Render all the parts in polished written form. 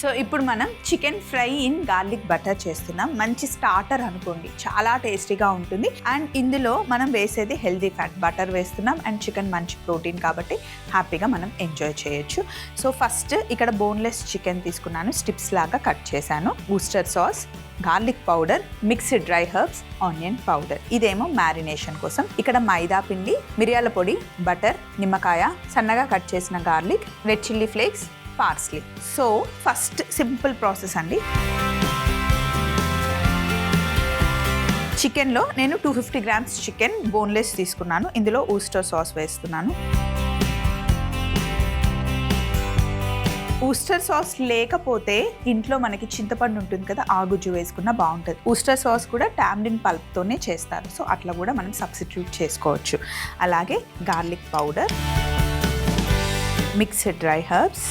So ఇప్పుడు మనం chicken fry in garlic butter చేస్తున్నాం. మంచి స్టార్టర్ అనుకోండి, చాలా టేస్టీగా ఉంటుంది. అండ్ ఇందులో మనం వేసేది హెల్దీ ఫ్యాట్ బటర్ వేస్తున్నాం అండ్ చికెన్ మంచి ప్రోటీన్ కాబట్టి హ్యాపీగా మనం ఎంజాయ్ చేయొచ్చు. సో ఫస్ట్ ఇక్కడ బోన్లెస్ చికెన్ తీసుకున్నాను, స్ట్రిప్స్ లాగా కట్ చేశాను. ఊస్టర్ sauce, garlic powder, mixed dry herbs, onion powder. ఇదేమో మ్యారినేషన్ కోసం. ఇక్కడ మైదా పిండి, మిరియాల పొడి, బటర్, నిమ్మకాయ, సన్నగా కట్ చేసిన garlic, red chilli flakes, parsley. So first simple process అండి. చికెన్లో నేను 250 గ్రామ్స్ చికెన్ బోన్లెస్ తీసుకున్నాను. ఇందులో ఊస్టర్ సాస్ వేస్తున్నాను. ఊస్టర్ సాస్ లేకపోతే ఇంట్లో మనకి చింతపండు ఉంటుంది కదా, ఆ గుజ్జు వేసుకున్న బాగుంటుంది. ఊస్టర్ సాస్ కూడా టామ్రిన్ పల్ప్తోనే చేస్తారు, సో అట్లా కూడా మనం సబ్స్టిట్యూట్ చేసుకోవచ్చు. అలాగే garlic powder, mixed dry herbs,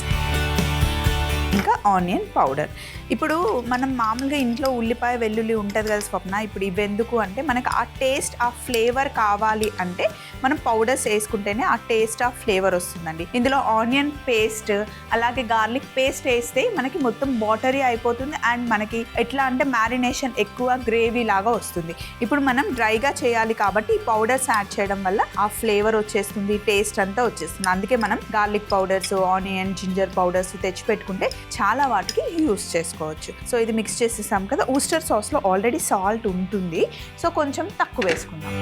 ఇంకా ఆనియన్ పౌడర్. ఇప్పుడు మనం మామూలుగా ఇంట్లో ఉల్లిపాయ వెల్లుల్లి ఉంటుంది కదా స్వప్న, ఇప్పుడు ఇవెందుకు అంటే మనకు ఆ టేస్ట్, ఆ ఫ్లేవర్ కావాలి అంటే మనం పౌడర్స్ వేసుకుంటేనే ఆ టేస్ట్, ఆ ఫ్లేవర్ వస్తుందండి. ఇందులో ఆనియన్ పేస్ట్ అలాగే గార్లిక్ పేస్ట్ వేస్తే మనకి మొత్తం వాటరీ అయిపోతుంది అండ్ మనకి ఎట్లా అంటే మ్యారినేషన్ ఎక్కువ గ్రేవీ లాగా వస్తుంది. ఇప్పుడు మనం డ్రైగా చేయాలి కాబట్టి ఈ పౌడర్స్ యాడ్ చేయడం వల్ల ఆ ఫ్లేవర్ వచ్చేస్తుంది, టేస్ట్ అంతా వచ్చేస్తుంది. అందుకే మనం garlic powders, onion, ginger powders తెచ్చి పెట్టుకుంటే చాలా వాటికి యూస్ చేసుకోవచ్చు. సో ఇది మిక్స్ చేసేసాం కదా. ఊస్టర్ సాస్లో ఆల్రెడీ సాల్ట్ ఉంటుంది, సో కొంచెం తక్కువ వేసుకుందాం.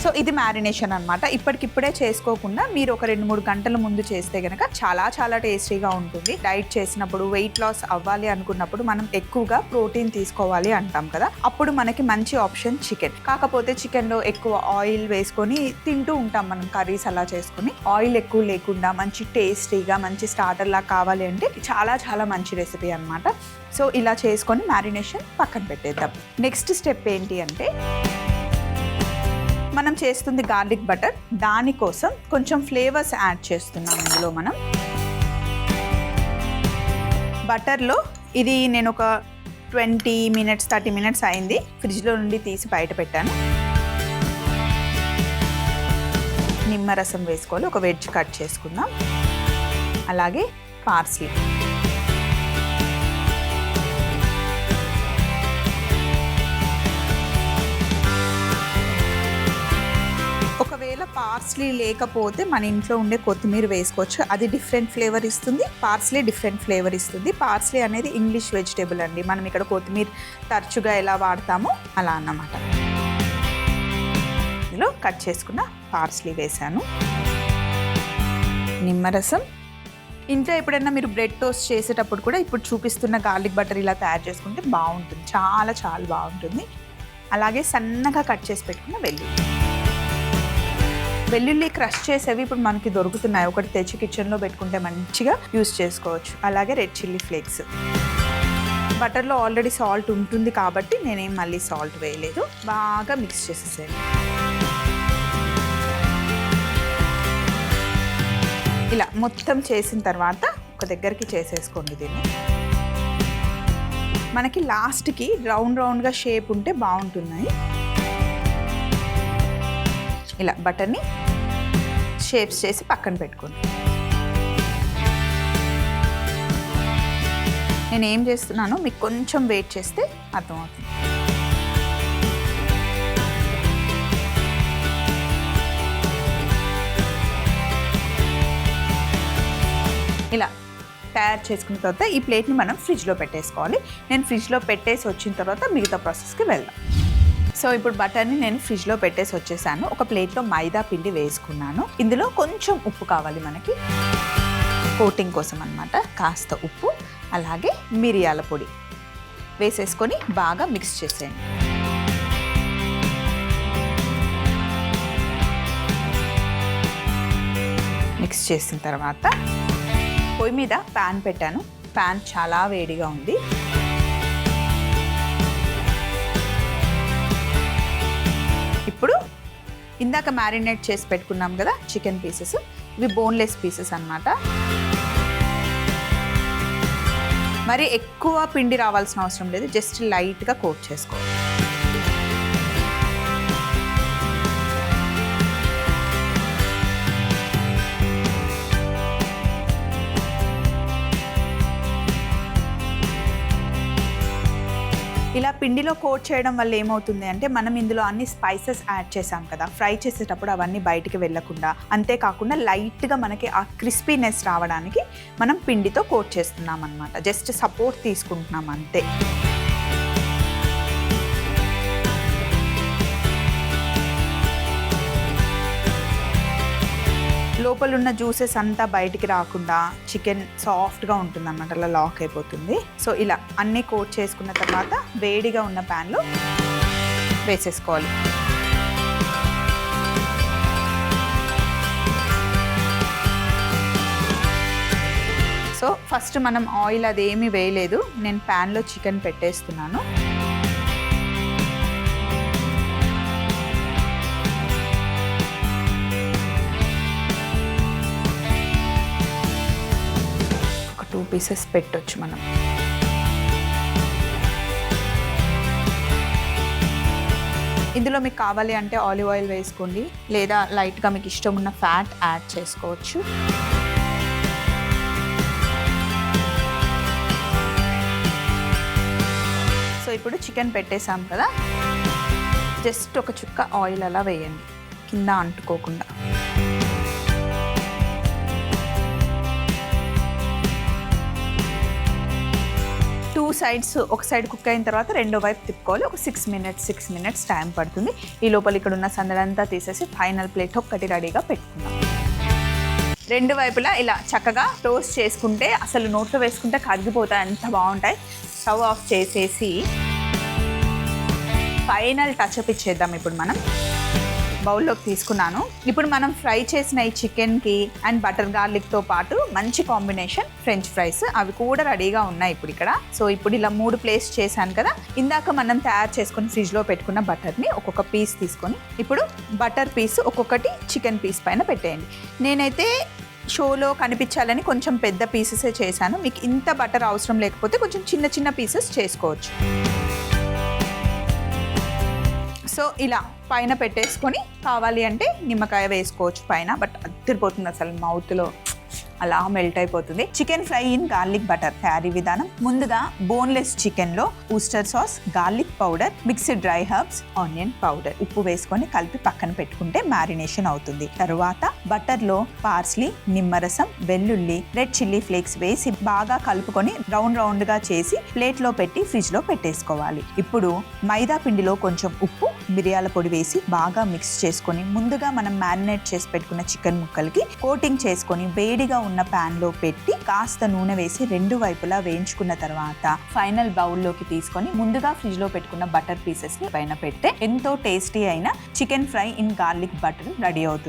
సో ఇది మ్యారినేషన్ అనమాట. ఇప్పటికిప్పుడే చేసుకోకుండా మీరు ఒక 2-3 గంటల ముందు చేస్తే కనుక చాలా చాలా టేస్టీగా ఉంటుంది. డైట్ చేసినప్పుడు, వెయిట్ లాస్ అవ్వాలి అనుకున్నప్పుడు మనం ఎక్కువగా ప్రోటీన్ తీసుకోవాలి అంటాం కదా, అప్పుడు మనకి మంచి ఆప్షన్ చికెన్. కాకపోతే చికెన్లో ఎక్కువ ఆయిల్ వేసుకొని తింటూ ఉంటాం మనం, కర్రీస్ అలా చేసుకొని. ఆయిల్ ఎక్కువ లేకుండా మంచి టేస్టీగా మంచి స్టార్టర్ లాగా కావాలి అంటే చాలా చాలా మంచి రెసిపీ అనమాట. సో ఇలా చేసుకొని మ్యారినేషన్ పక్కన పెట్టేద్దాం. నెక్స్ట్ స్టెప్ ఏంటి అంటే మనం చేస్తుంది గార్లిక్ బటర్. దానికోసం కొంచెం ఫ్లేవర్స్ యాడ్ చేస్తున్నాం ఇందులో. మనం బటర్లో ఇది నేను ఒక 20 minutes 30 minutes అయింది, ఫ్రిడ్జ్లో నుండి తీసి బయట పెట్టాను. నిమ్మరసం వేసుకోవాలి, ఒక వెజ్ కట్ చేసుకుందాం. అలాగే పార్స్లీ, ఒకవేళ పార్స్లీ లేకపోతే మన ఇంట్లో ఉండే కొత్తిమీర వేసుకోవచ్చు, అది డిఫరెంట్ ఫ్లేవర్ ఇస్తుంది. పార్స్లీ డిఫరెంట్ ఫ్లేవర్ ఇస్తుంది. పార్స్లీ అనేది ఇంగ్లీష్ వెజిటేబుల్ అండి, మనం ఇక్కడ కొత్తిమీర తరచుగా ఎలా వాడతామో అలా అన్నమాట. ఇందులో కట్ చేసుకున్న పార్స్లీ వేసాను. నిమ్మరసం. ఇంట్లో ఎప్పుడైనా మీరు బ్రెడ్ టోస్ట్ చేసేటప్పుడు కూడా ఇప్పుడు చూపిస్తున్న గార్లిక్ బటర్ ఇలా తయారు చేసుకుంటే బాగుంటుంది, చాలా చాలా బాగుంటుంది. అలాగే సన్నగా కట్ చేసి పెట్టుకున్న వెల్లుల్లి క్రష్ చేసేవి ఇప్పుడు మనకి దొరుకుతున్నాయి, ఒకటి తెచ్చి కిచెన్లో పెట్టుకుంటే మంచిగా యూస్ చేసుకోవచ్చు. అలాగే రెడ్ చిల్లీ ఫ్లేక్స్. బటర్లో ఆల్రెడీ సాల్ట్ ఉంటుంది కాబట్టి నేనేం మళ్ళీ సాల్ట్ వేయలేదు. బాగా మిక్స్ చేసేసాను. ఇలా మొత్తం చేసిన తర్వాత ఒక దగ్గరికి చేసేసుకోండి దీన్ని. మనకి లాస్ట్కి రౌండ్గా షేప్ ఉంటే బాగుంటున్నాయి. ఇలా బటర్ని షేప్స్ చేసి పక్కన పెట్టుకోండి. నేను ఏం చేస్తున్నానో మీకు కొంచెం వెయిట్ చేస్తే అర్థమవుతుంది. ఇలా తయారు చేసుకున్న తర్వాత ఈ ప్లేట్ని మనం ఫ్రిడ్జ్లో పెట్టేసుకోవాలి. నేను ఫ్రిడ్జ్లో పెట్టేసి వచ్చిన తర్వాత మిగతా ప్రాసెస్కి వెళ్దాం. సో ఇప్పుడు బటర్ని నేను ఫ్రిడ్జ్లో పెట్టేసి వచ్చేసాను. ఒక ప్లేట్లో మైదా పిండి వేసుకున్నాను. ఇందులో కొంచెం ఉప్పు కావాలి మనకి, కోటింగ్ కోసం అన్నమాట. కాస్త ఉప్పు, అలాగే మిరియాల పొడి వేసేసుకొని బాగా మిక్స్ చేసేయండి. మిక్స్ చేసిన తర్వాత పొయ్యి మీద ప్యాన్ పెట్టాను. ప్యాన్ చాలా వేడిగా ఉంది. ఇప్పుడు ఇందాక మ్యారినేట్ చేసి పెట్టుకున్నాం కదా చికెన్ పీసెస్, ఇవి బోన్లెస్ పీసెస్ అన్నమాట. మరి ఎక్కువ పిండి రావాల్సిన అవసరం లేదు, జస్ట్ లైట్గా కోట్ చేసుకోవాలి. పిండిలో కోట్ చేయడం వల్ల ఏమవుతుంది అంటే మనం ఇందులో అన్ని స్పైసెస్ యాడ్ చేసాం కదా, ఫ్రై చేసేటప్పుడు అవన్నీ బయటికి వెళ్ళకుండా, అంతేకాకుండా లైట్గా మనకి ఆ క్రిస్పీనెస్ రావడానికి మనం పిండితో కోట్ చేస్తున్నాం అనమాట. జస్ట్ సపోర్ట్ తీసుకుంటున్నాం అంతే. లోపల ఉన్న జ్యూసెస్ అంతా బయటికి రాకుండా చికెన్ సాఫ్ట్గా ఉంటుంది అన్నమాట, అలా లాక్ అయిపోతుంది. సో ఇలా అన్నీ కోట్ చేసుకున్న తర్వాత వేడిగా ఉన్న ప్యాన్లో వేసేసుకోవాలి. సో ఫస్ట్ మనం ఆయిల్ అదేమీ వేయలేదు, నేను ప్యాన్లో చికెన్ పెట్టేస్తున్నాను. ఒక 2 పీసెస్ పెట్టొచ్చు మనం. ఇందులో మీకు కావాలి అంటే ఆలివ్ ఆయిల్ వేసుకోండి, లేదా లైట్గా మీకు ఇష్టం ఉన్న ఫ్యాట్ యాడ్ చేసుకోవచ్చు. సో ఇప్పుడు చికెన్ పెట్టేసాం కదా, జస్ట్ ఒక చుక్క ఆయిల్ అలా వేయండి కింద అంటుకోకుండా. టూ సైడ్స్ ఒక సైడ్ కుక్ అయిన తర్వాత రెండో వైపు తిప్పుకోవాలి. ఒక 6 మినిట్స్ టైం పడుతుంది. ఈ లోపల ఇక్కడ ఉన్న సందడంతా తీసేసి ఫైనల్ ప్లేట్ ఒక్కటి రెడీగా పెట్టుకుందాం. రెండు వైపులా ఇలా చక్కగా టోస్ట్ చేసుకుంటే అసలు నోట్లో వేసుకుంటే కరిగిపోతాయి, ఎంత బాగుంటాయి. స్టవ్ ఆఫ్ చేసేసి ఫైనల్ టచ్అప్ ఇచ్చేద్దాం. ఇప్పుడు మనం బౌల్లోకి తీసుకున్నాను. ఇప్పుడు మనం ఫ్రై చేసిన ఈ చికెన్కి అండ్ బటర్ గార్లిక్తో పాటు మంచి కాంబినేషన్ ఫ్రెంచ్ ఫ్రైస్, అవి కూడా రెడీగా ఉన్నాయి ఇప్పుడు ఇక్కడ. సో ఇప్పుడు ఇలా 3 ప్లేస్ చేశాను కదా, ఇందాక మనం తయారు చేసుకుని ఫ్రిడ్జ్లో పెట్టుకున్న బటర్ని ఒక్కొక్క పీస్ తీసుకొని ఇప్పుడు బటర్ పీస్ ఒక్కొక్కటి చికెన్ పీస్ పైన పెట్టేయండి. నేనైతే షోలో కనిపించాలని కొంచెం పెద్ద పీసెసే చేశాను. మీకు ఇంత బటర్ అవసరం లేకపోతే కొంచెం చిన్న చిన్న పీసెస్ చేసుకోవచ్చు. సో ఇలా పైన పెట్టేసుకొని కావాలి అంటే నిమ్మకాయ వేసుకోవచ్చు పైన, బట్ అదిరిపోతుంది అసలు, మౌత్లో అలా మెల్ట్ అయిపోతుంది. Chicken fry in garlic butter తయారీ విధానం: ముందుగా బోన్లెస్ చికెన్లో ఊస్టర్ sauce, garlic powder, mixed dry herbs, onion powder, ఉప్పు వేసుకొని కలిపి పక్కన పెట్టుకుంటే మ్యారినేషన్ అవుతుంది. తరువాత బటర్లో పార్స్లీ, నిమ్మరసం, వెల్లుల్లి, రెడ్ చిల్లీ ఫ్లేక్స్ వేసి బాగా కలుపుకొని రౌండ్గా చేసి ప్లేట్లో పెట్టి ఫ్రిడ్జ్లో పెట్టేసుకోవాలి. ఇప్పుడు మైదా పిండిలో కొంచెం ఉప్పు, మిరియాల పొడి వేసి బాగా మిక్స్ చేసుకొని ముందుగా మనం మ్యారినేట్ చేసి పెట్టుకున్న చికెన్ ముక్కలకి కోటింగ్ చేసుకొని వేడిగా ఉన్న ప్యాన్ లో పెట్టి కాస్త నూనె వేసి 2 వైపులా వేయించుకున్న తర్వాత ఫైనల్ బౌల్లోకి తీసుకొని ముందుగా ఫ్రిడ్జ్ లో పెట్టుకున్న బటర్ పీసెస్ ని పైన పెడితే ఎంతో టేస్టీ అయిన chicken fry in garlic butter ready అవుతుంది.